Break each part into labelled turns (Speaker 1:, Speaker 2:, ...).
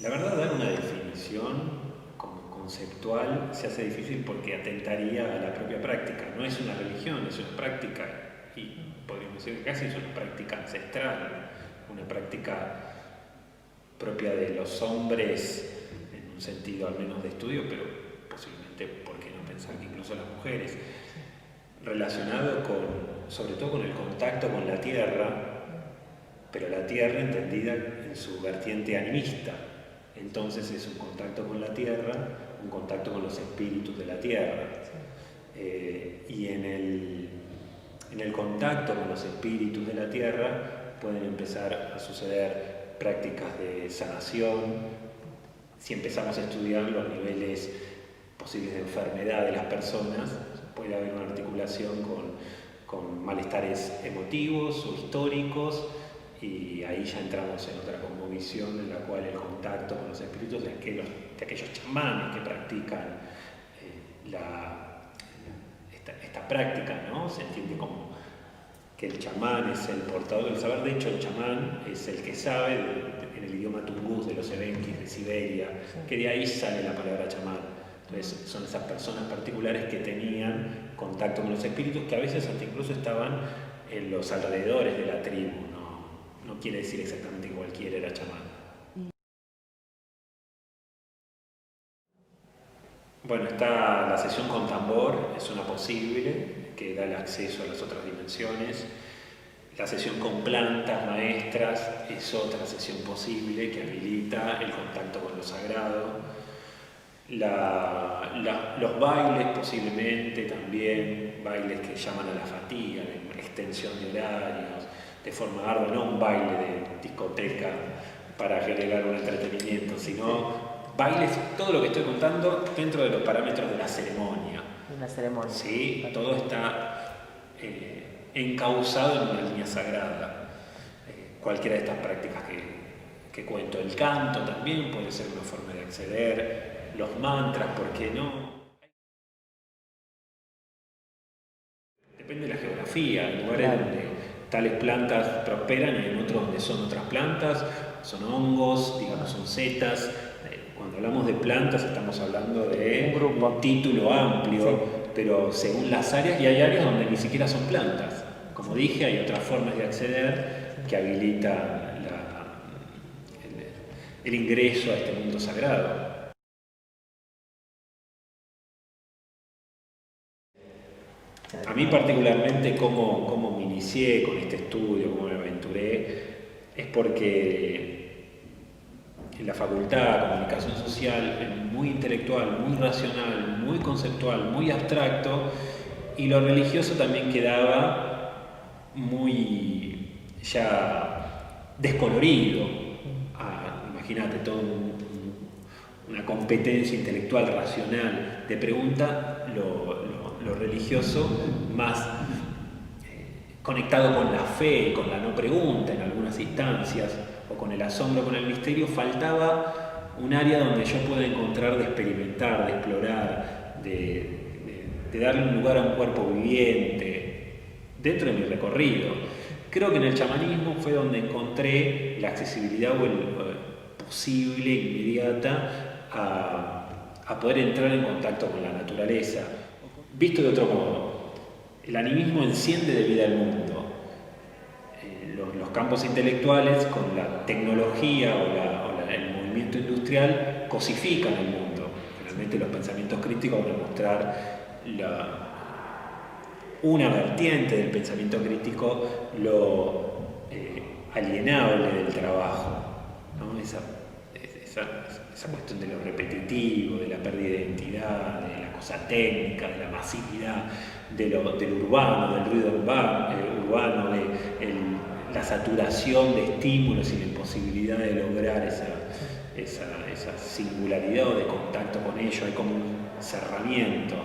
Speaker 1: La verdad, dar una definición como conceptual se hace difícil porque atentaría a la propia práctica. No es una religión, es una práctica y podríamos decir que casi es una práctica ancestral, una práctica propia de los hombres en un sentido al menos de estudio, pero posiblemente, ¿por qué no pensar que incluso las mujeres? Relacionado sobre todo con el contacto con la tierra, pero la tierra entendida en su vertiente animista. Entonces es un contacto con la tierra, un contacto con los espíritus de la tierra. Y en el contacto con los espíritus de la tierra pueden empezar a suceder prácticas de sanación. Si empezamos a estudiar los niveles posibles de enfermedad de las personas, puede haber una articulación con malestares emotivos o históricos, y ahí ya entramos en otra cosmovisión en la cual el contacto con los espíritus de aquellos chamanes que practican esta práctica, ¿no? Se entiende como que el chamán es el portador del saber. De hecho, el chamán es el que sabe en el idioma tunguz de los Evenquis de Siberia, que de ahí sale la palabra chamán. Entonces son esas personas particulares que tenían contacto con los espíritus, que a veces hasta incluso estaban en los alrededores de la tribu. No quiere decir exactamente que cualquiera era chamán. Bueno, está la sesión con tambor, es una posible, que da el acceso a las otras dimensiones. La sesión con plantas maestras es otra sesión posible que habilita el contacto con lo sagrado. Los bailes posiblemente también, bailes que llaman a la fatiga, de extensión de horarios, de forma ardua, no un baile de discoteca para generar un entretenimiento, sino bailes, todo lo que estoy contando dentro de los parámetros de la ceremonia.
Speaker 2: Una ceremonia.
Speaker 1: Sí, todo está encauzado en una línea sagrada. Cualquiera de estas prácticas que cuento, el canto también puede ser una forma de acceder, los mantras, ¿por qué no? Depende de la geografía, hay lugares donde tales plantas prosperan y en otros donde son otras plantas, son hongos, digamos, son setas. Cuando hablamos de plantas estamos hablando de un título amplio, pero según las áreas, y hay áreas donde ni siquiera son plantas. Como dije, hay otras formas de acceder que habilitan el ingreso a este mundo sagrado. A mí particularmente, cómo me inicié con este estudio, cómo me aventuré, es porque en la facultad de comunicación social es muy intelectual, muy racional, muy conceptual, muy abstracto, y lo religioso también quedaba muy ya descolorido. Imagínate, toda una competencia intelectual racional de pregunta, lo religioso más conectado con la fe y con la no pregunta en algunas instancias, o con el asombro, con el misterio. Faltaba un área donde yo pueda encontrar de experimentar, de explorar, de darle un lugar a un cuerpo viviente dentro de mi recorrido. Creo que en el chamanismo fue donde encontré la accesibilidad o el posible, inmediata, a poder entrar en contacto con la naturaleza. Visto de otro modo, el animismo enciende de vida al mundo. Los campos intelectuales con la tecnología o el movimiento industrial cosifican el mundo. Realmente los pensamientos críticos van a mostrar una vertiente del pensamiento crítico, lo alienable del trabajo, ¿no? Esa cuestión de lo repetitivo, de la pérdida de identidad, de la cosa técnica, de la masividad, del urbano, del ruido urbano, de la saturación de estímulos y la imposibilidad de lograr esa singularidad o de contacto con ello. Hay como un cerramiento.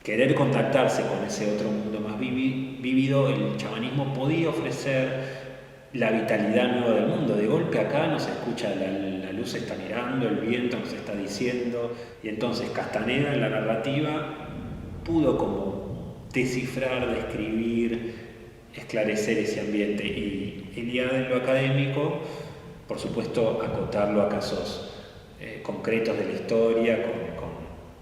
Speaker 1: Querer contactarse con ese otro mundo más vívido, el chamanismo podía ofrecer la vitalidad nueva del mundo. De golpe acá nos escucha, la luz está mirando, el viento nos está diciendo, y entonces Castaneda en la narrativa pudo como descifrar, describir, esclarecer ese ambiente. Y Eliade en lo académico por supuesto, acotarlo a casos concretos de la historia,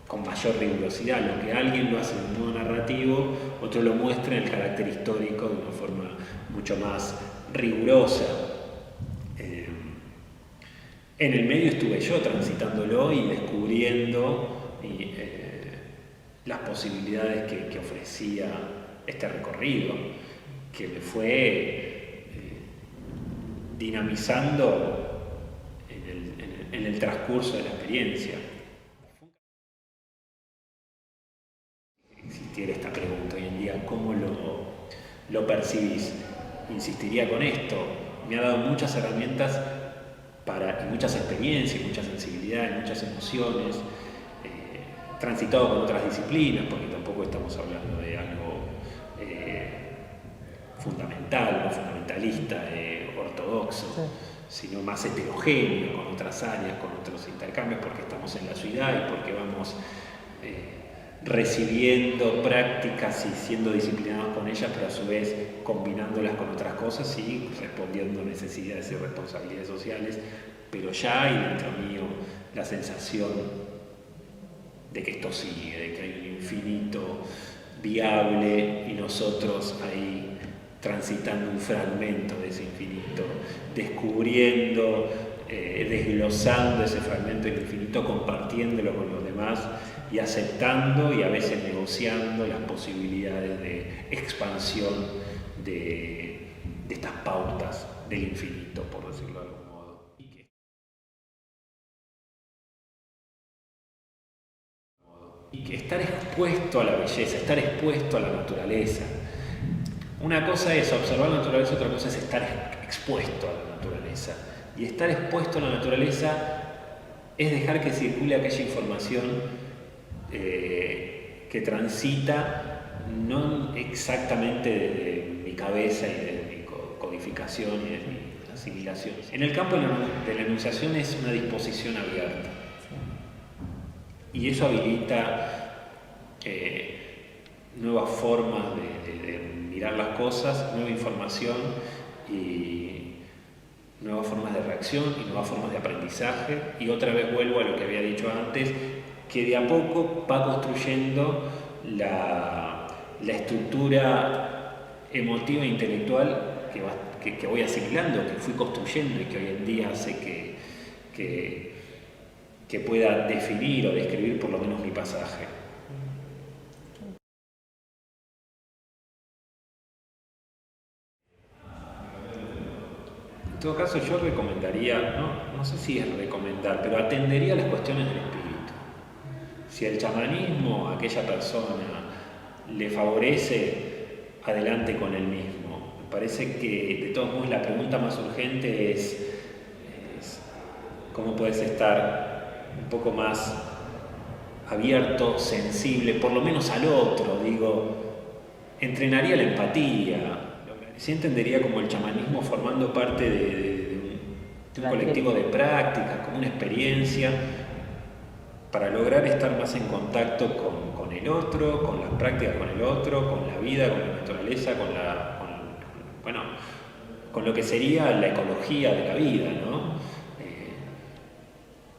Speaker 1: con mayor rigurosidad. Lo que alguien lo hace de un modo narrativo, otro lo muestra en el carácter histórico de una forma mucho más rigurosa. En el medio estuve yo transitándolo y descubriendo las posibilidades que ofrecía este recorrido, que me fue dinamizando en el transcurso de la experiencia. Existiera esta pregunta hoy en día, ¿cómo lo percibís? Insistiría con esto, me ha dado muchas herramientas y muchas experiencias, mucha sensibilidad, muchas emociones, transitado con otras disciplinas, porque tampoco estamos hablando de algo fundamental, no fundamentalista, ortodoxo, sino más heterogéneo, con otras áreas, con otros intercambios, porque estamos en la ciudad y porque vamos recibiendo prácticas y siendo disciplinados con ellas, pero a su vez combinándolas con otras cosas y respondiendo a necesidades y responsabilidades sociales. Pero ya hay dentro mío la sensación de que esto sigue, de que hay un infinito viable y nosotros ahí transitando un fragmento de ese infinito, descubriendo, desglosando ese fragmento del infinito, compartiéndolo con los demás y aceptando y a veces negociando las posibilidades de expansión de estas pautas del infinito, por decirlo de algún modo. Y que estar expuesto a la belleza, estar expuesto a la naturaleza. Una cosa es observar la naturaleza, otra cosa es estar expuesto a la naturaleza. Y estar expuesto a la naturaleza es dejar que circule aquella información que transita no exactamente de mi cabeza y de mi codificación y de mi asimilación. En el campo de la enunciación es una disposición abierta. Y eso habilita nuevas formas de mirar las cosas, nueva información y nuevas formas de reacción y nuevas formas de aprendizaje. Y otra vez vuelvo a lo que había dicho antes, que de a poco va construyendo la estructura emotiva e intelectual que voy asimilando, que fui construyendo y que hoy en día hace que pueda definir o describir por lo menos mi pasaje. En todo caso, yo recomendaría, no sé si es recomendar, pero atendería a las cuestiones del espíritu. Si el chamanismo a aquella persona le favorece, adelante con él mismo. Me parece que de todos modos la pregunta más urgente es cómo puedes estar un poco más abierto, sensible, por lo menos al otro, entrenaría la empatía. Sí entendería como el chamanismo formando parte de un colectivo de prácticas, como una experiencia, para lograr estar más en contacto con el otro, con las prácticas con el otro, con la vida, con la naturaleza, con lo que sería la ecología de la vida, ¿no?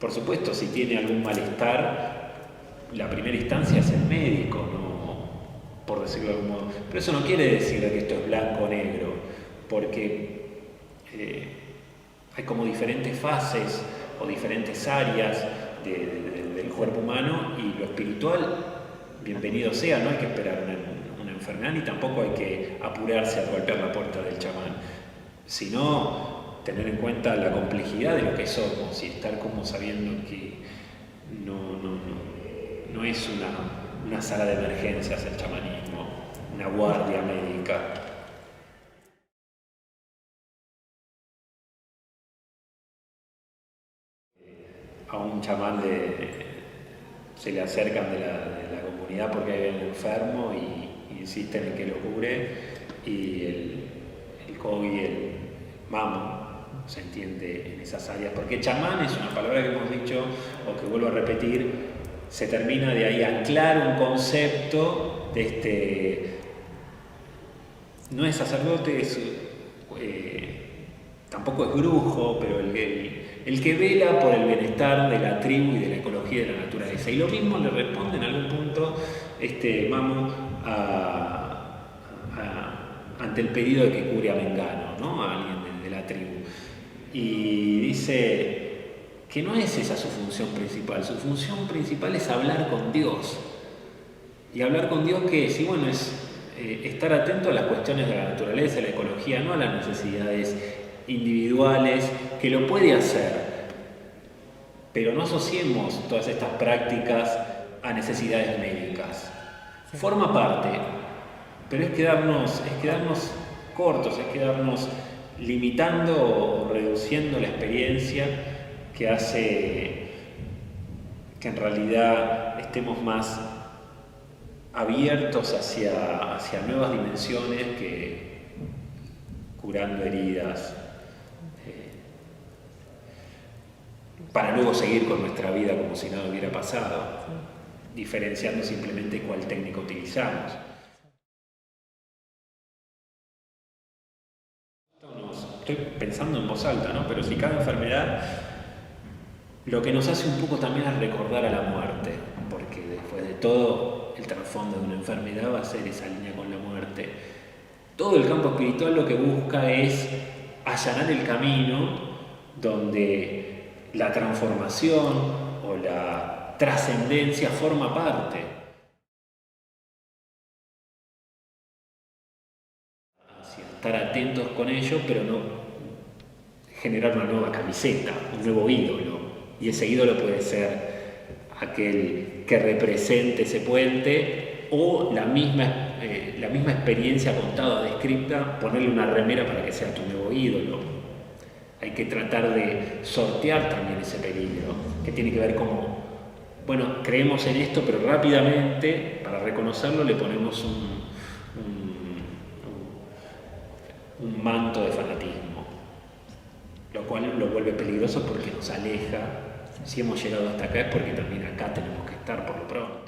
Speaker 1: Por supuesto, si tiene algún malestar, la primera instancia es el médico, ¿no? Por decirlo de algún modo. Pero eso no quiere decir que esto es blanco o negro, porque hay como diferentes fases o diferentes áreas del cuerpo humano, y lo espiritual, bienvenido sea, no hay que esperar una enfermedad ni tampoco hay que apurarse a golpear la puerta del chamán, sino tener en cuenta la complejidad de lo que somos y estar como sabiendo que no es una sala de emergencias el chamanismo, una guardia médica. A un chamán se le acercan de la comunidad porque hay un enfermo y insisten en que lo cure, y el Kogi, el Mamo, se entiende en esas áreas, porque chamán es una palabra que hemos dicho, o que vuelvo a repetir, se termina de ahí anclar un concepto de no es sacerdote, tampoco tampoco es brujo, pero el que vela por el bienestar de la tribu y de la ecología de la naturaleza. Y lo mismo le responde en algún punto Mamo ante el pedido de que cure a Mengano, ¿no? A alguien de la tribu. Y dice que no es esa su función principal es hablar con Dios. Y hablar con Dios, ¿qué es? Y bueno, es estar atento a las cuestiones de la naturaleza, la ecología, no a las necesidades individuales, que lo puede hacer, pero no asociemos todas estas prácticas a necesidades médicas. Forma parte, pero es quedarnos cortos, es quedarnos limitando o reduciendo la experiencia que hace que en realidad estemos más abiertos hacia nuevas dimensiones que curando heridas para luego seguir con nuestra vida como si nada hubiera pasado, diferenciando simplemente cuál técnica utilizamos. Estoy pensando en voz alta, ¿no? Pero si cada enfermedad lo que nos hace un poco también es recordar a la muerte, porque después de todo el trasfondo de una enfermedad va a ser esa línea con la muerte. Todo el campo espiritual lo que busca es allanar el camino donde la transformación o la trascendencia forma parte. Hacia estar atentos con ello, pero no generar una nueva camiseta, un nuevo ídolo. Y ese ídolo puede ser aquel que represente ese puente o la misma experiencia contada, descrita, ponerle una remera para que sea tu nuevo ídolo. Hay que tratar de sortear también ese peligro, que tiene que ver como, bueno, creemos en esto, pero rápidamente, para reconocerlo, le ponemos un manto de fanatismo, lo cual lo vuelve peligroso porque nos aleja. Si hemos llegado hasta acá es porque también acá tenemos que estar por lo pronto.